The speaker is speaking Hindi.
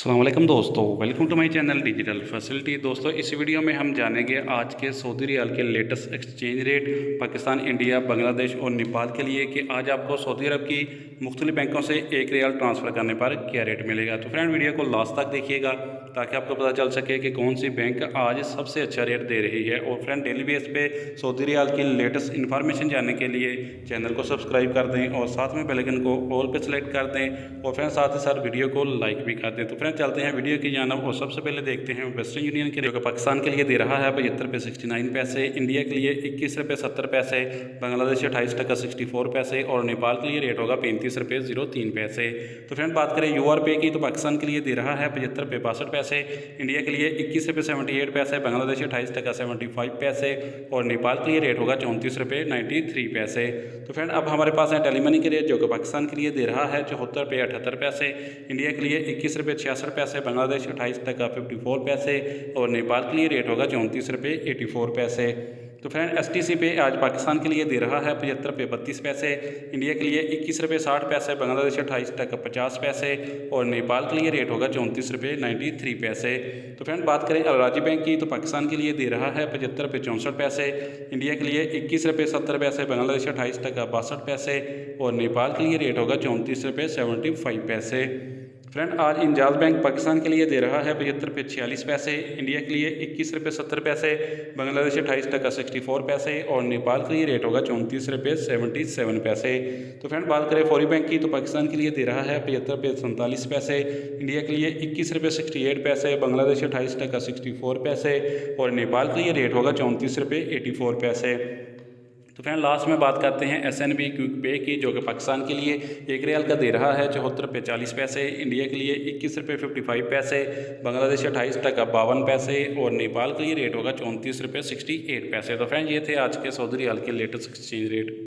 अस्सलाम वालेकुम दोस्तों, welcome to my channel digital facility. दोस्तों, इस वीडियो में हम जानेंगे आज के सऊदी रियाल के latest exchange rate Pakistan, India, Bangladesh और नेपाल के लिए कि आज आपको सऊदी अरब की मुख्तलिफ बैंकों से एक रियाल ट्रांसफ़र करने पर क्या रेट मिलेगा। तो फ्रेंड, वीडियो को लास्ट तक देखिएगा ताकि आपको पता चल सके कि कौन सी बैंक आज सबसे अच्छा रेट दे रही है। और फ्रेंड, डेली बेस पे सऊदी रियाल की लेटेस्ट इन्फॉर्मेशन जानने के लिए चैनल को सब्सक्राइब कर दें और साथ में बेल आइकन को ऑल पे सेलेक्ट कर दें और फ्रेंड साथ ही साथ वीडियो को लाइक भी कर दें। तो फ्रेंड, चलते हैं वीडियो की जानब और सबसे पहले देखते हैं वेस्टर्न यूनियन के जो पाकिस्तान के लिए दे रहा है 75 रुपये 69 पैसे, इंडिया के लिए 21 रुपये 70 पैसे, बांग्लादेश 28 टका 64 पैसे और नेपाल के लिए रेट होगा 35 रुपये 03 पैसे। तो फ्रेंड, बात करें यूआर पे की तो पाकिस्तान के लिए दे रहा है 75 रुपये 62 पैसे, इंडिया के लिए 21 रुपये 78 पैसे, बांग्लादेश 28 टका 75 पैसे और नेपाल के लिए रेट होगा 34 रुपये 93 पैसे। तो फ्रेंड, अब हमारे पास है टेलीमनी के रेट जो कि पाकिस्तान के लिए दे रहा है 74 रुपये 78 पैसे, इंडिया के लिए 21 रुपये 66 पैसे, बांग्लादेश 28 टका 54 पैसे और नेपाल के लिए रेट होगा 34 रुपये 84 पैसे। तो फ्रेंड, एसटीसी पे आज पाकिस्तान के लिए दे रहा है 75 रुपये 32 पैसे, इंडिया के लिए 21 रुपये 60 पैसे, बांग्लादेश 28 टका 50 पैसे और नेपाल के लिए रेट होगा 34 रुपये 93 पैसे। तो फ्रेंड, बात करें अलराजी बैंक की तो पाकिस्तान के लिए दे रहा है 75 रुपये 64 पैसे, इंडिया के लिए 21 रुपये 70 पैसे, बांग्लादेश 28 टका 62 पैसे और नेपाल के लिए रेट होगा 34 रुपये 75 पैसे। फ्रेंड, आज इंजाज बैंक पाकिस्तान के लिए दे रहा है 75 रुपये 46 पैसे, इंडिया के लिए 21 रुपये 70 पैसे, बांग्लादेश 28 टका 64 पैसे और नेपाल के लिए रेट होगा 34 रुपये 77 पैसे। तो फ्रेंड, बात करें फौरी बैंक की तो पाकिस्तान के लिए दे रहा है 75 रुपये 47 पैसे, इंडिया के लिए 21 रुपये 68 पैसे, बांग्लादेश 28 टका 64 पैसे और नेपाल के लिए रेट होगा 34 रुपये 84 पैसे। तो फ्रेंड, लास्ट में बात करते हैं एसएनबी क्विक पे की जो कि पाकिस्तान के लिए एक रियाल का दे रहा है 74 रुपये 40 पैसे, इंडिया के लिए 21 रुपये 55 पैसे, बांग्लादेश 28 टका 52 पैसे और नेपाल के लिए रेट होगा 34 रुपये 68 पैसे। तो फ्रेंड, ये थे आज के सऊदी रियाल के लेटेस्ट एक्सचेंज रेट।